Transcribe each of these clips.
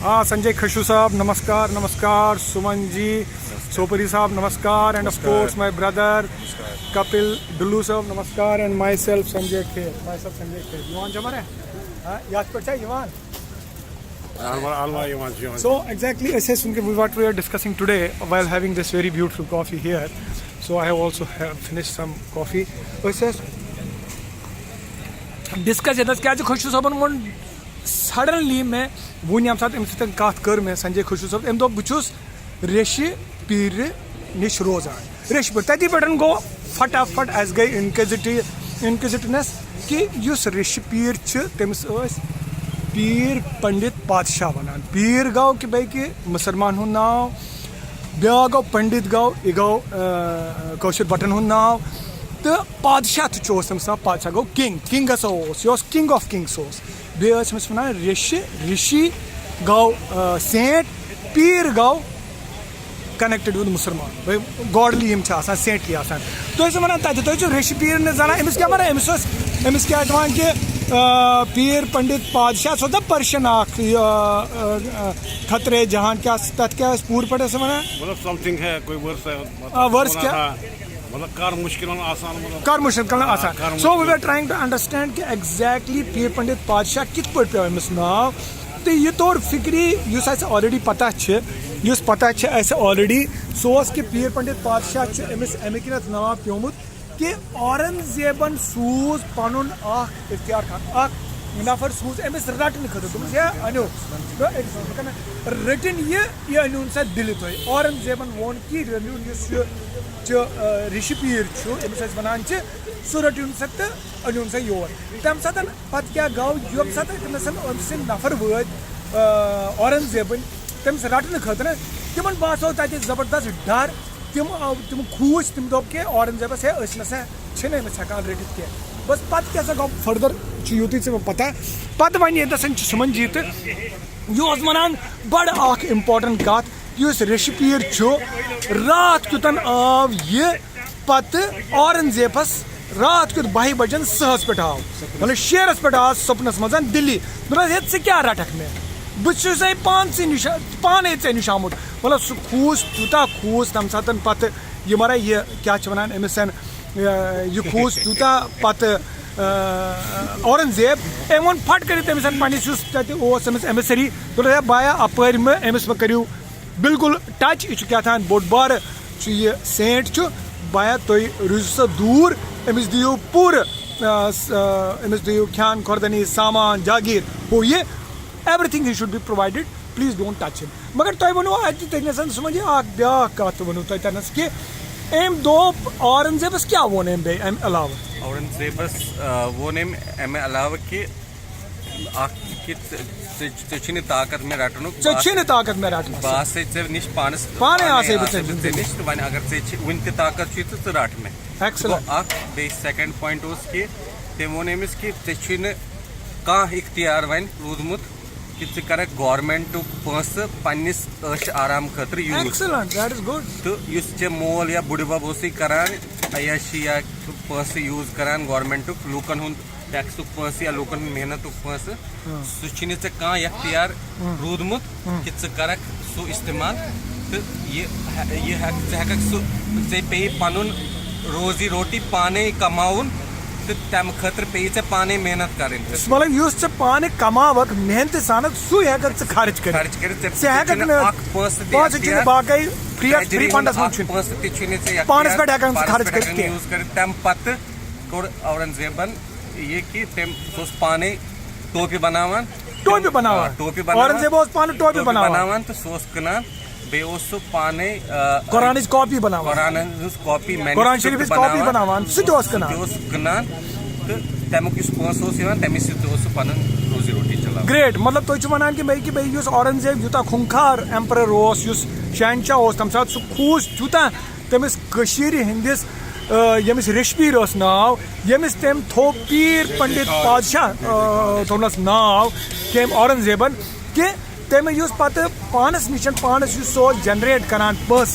हाँ, संजय खशु साहब नमस्कार, नमस्कार सुमन जी, सोपरी साहब नमस्कार, and of course my brother Kapil Dullu sahab नमस्कार, and myself Sanjay Kher, युवान जमर है याद पड़ता है युवान. So exactly I said what we are discussing today while having this very beautiful coffee here. So I have also finished some coffee. So it says discuss it. क्या खुशू साहब वोन सडनली मैं वो यम साथ अमिस सतन कत कर मैं संजय खुशू साहब अम दो बहुत रेशि पीर नश रोजान रेशि पे तथी पे गो फटाफट अस गई इनक्विजिटिवनेस कि युस रेशि पीर तमिस पीर पंडित पातशाह वनान. पीर गो कि भाई कि मुसलमान हुन नाव, ब्या गो पंडित गो यह गो कौशर बटन हुन नाव, तो पातशाह तमस नाव पातशाह गो किंग हसा यह किंग ऑफ किंग्स बेस वन ऋषि गो सेंट, पीर गो कनेक्टेड विद मुसलमान भाई गॉडली सेंटली तुम वन तुम ऋषि पीर ने जाना अमिस क्या वन अमिस क्या दवान कि पीर पंडित पातशाह सो पर्शियन खतरे जहान क्या तथ क्या पूर पे वन समथिंग है कोई वर्स क्या कर मुश्किल आसान. So we are trying to understand कि एग्जैक्टली पीर पंडित पातशाह कित पे पे अमिस नाव तो यह तोर फिक्री युस ऑलरेडी पता पता ऑलरेडी सो कि पीर पंडित पातशाह अमिस अमे किन नाव प्योमुत कि औरंगजेबन सूज पन इख्तियार खान नफर सूज अमिस रटन खतर दोपस अनो रटिन यह अन सा दिल तुम औरंगजेबन वोन कि ऋषि पीर अमिस वन सह रटन सा तो अन सा योर तम सात पे क्या गो यम सात अमिस नफर वत औरंगजेबन तमिस रटन खतर तिम बासो तत जबरदस्त डर तिम खूस तिम दोप कि औरंगजेबस है अमिस हेकान रटित कह बस पत क्या गो फर्दर यूत वे पता पत वन ये सुमन जी तो यह वन बड़ इम्पोर्टेंट कत इस ऋषि पीर रात कुतन आव यह पत औरंगजेबस रात कुत 12 बजन सहस पे आव मतलब शेरस पे आव सपनस मज दिल्ली दोप क्या रटक मे बह पाने निश आमुत मतलब सह खूस तूता खूस तम सात पे यह मरा यह क्या वन अमिस यह खूस तूता पे औरंगजेब अम वो फट कर तमिस एमिसरी दोप बाया अपर अमिस करू बिल्कुल टच यह क्या बोड़ बार यह सेंट बाया तुम रूजो दूर अमिस दियो पूर अमिस दियो खान खुरदनी सामान जागीर हो ये everything he should be provided please don't touch him. मगर तुम वो अतन समझ ब्या कत वो तनस कि अम दोप औरंगजेबस क्या वोन अम अलाव औरंगजेबस वोन अमे अलाव कि ताकत में रटन ताकत में रटन बस निश पानस पाने निश वन अगर वन ताकत तो रट में एक्सीलेंट. सेकंड पॉइंट कि तम वोन अमिस कि कह इख्तियार वन रूदमुत कि कर गवर्नमेंट पस पन्निस ऐश आराम खतर यूज तो मोल या बुढ़बब करान अयाशी या पस यूज करान गवर्नमेंट लूकन हुंद टैक्स पस या लूकन मेहनत पस सह इख्तियार रूदमुत कि कर सह इस्तेमाल तो यह पे पन रोजी रोटी पाने कमाउन तो तम खतर पे पाने मेहनत कर मतलब पाने कमावक मेहनत सान सह खर्च कर तम पत कोर औरंगजेबन ये कि तम पाने टोपी बनावान टोपी बनावान तो सह कनान बे पाने कुरान कॉपी कॉपी कुरान शरीफ कॉपी बनावान कनान तो तमुक पस तमिस पन रोजी रोटी चलान. ग्रेट. मतलब तुम वन कि भाई औरंगजेब यूता खुंखार एम्पर शहनशाह तम सात सह खूस यूता तमिस हंदिस यमिस ऋषि पीर नाव यमिस तम थो पीर पंडित पातशाह थोनस नाव कम औरंगजेबन कि तम पे पानस निश पानस सो जनरेट करान पस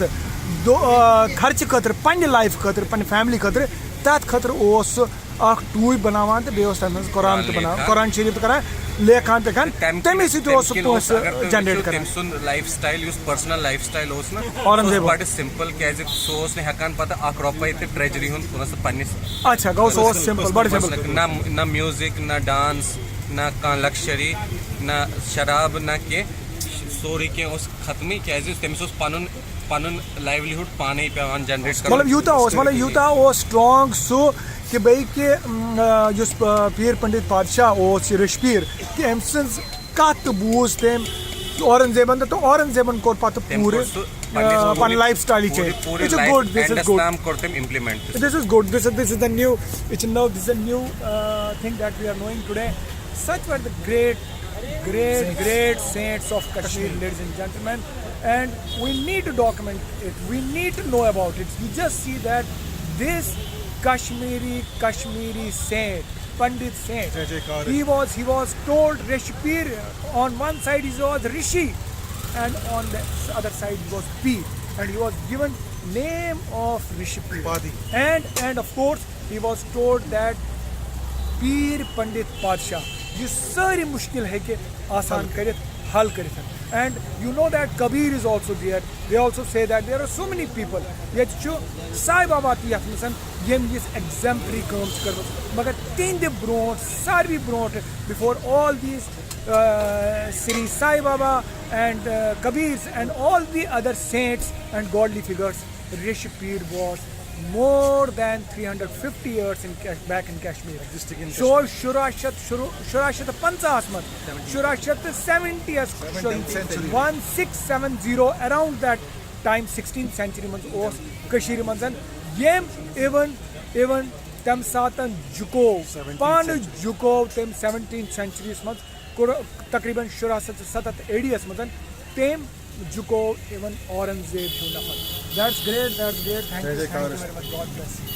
खर्च खतर पन्ने लाइफ खतर पन्ने फैमिली खतर तथ खतर टूब बनावान तो बेस तम कुरान तो बनावान कुरान शरीफ करान लेखान पे तमी सह जनरेट कर लाइफस्टाइल पर्सनल लाइफस्टाइल औरंगजेब बड़ सिंपल क्या सह हेकान पता अख रुपये तो ट्रेजरी हूँ पन्निस अच्छा गो सो सिंपल बड़ सिंपल ना म्यूजिक ना डांस ना कह लग्जरी ना शराब ना कह सोरी कह खत्म क्या तमिस पन लाइवलीहुड पाने पे जनरेट कर मतलब यूता स्ट्रॉन्ग सो कि बई कि पीर पंडित बादशाह ऋषपीर कि अम सज कत बूज तम औरंगजेबन तो औरंगजेबन कोर पत पूरे पन life style change it's good this is good this is good this is the new it's now this is a new thing that we are knowing today such were the great saints of Kashmir, ladies and gentlemen, and we need to document it, we need to know about it. You just see that this Kashmiri saint, Pandit saint, he was told Rishpir, on one side he was Rishi and on the other side he was Pir, and he was given name of Rishpir, and of course he was told that Pir Pandit Padshah ये सारी मुश्किल है कि आसान करित हल करित and you know that Kabir is also there. They also say that there are so many people yet Sai Baba ti yat misan yem is exemplary काम कर मगर तीन ब्रोट सारी brought before all these Sri Sai Baba and Kabirs and all the other saints and godly figures, Rishpir was more than 350 years back in Kashmir. So Shurashat 70th 1670 around that time 16th century man was Kashmir man yem even tam satan juko pan juko tem 17th century man takriban Shurashat 80s man tem Dzukou even Aurangzeb who nafar. That's great. Thank you very much. God bless you.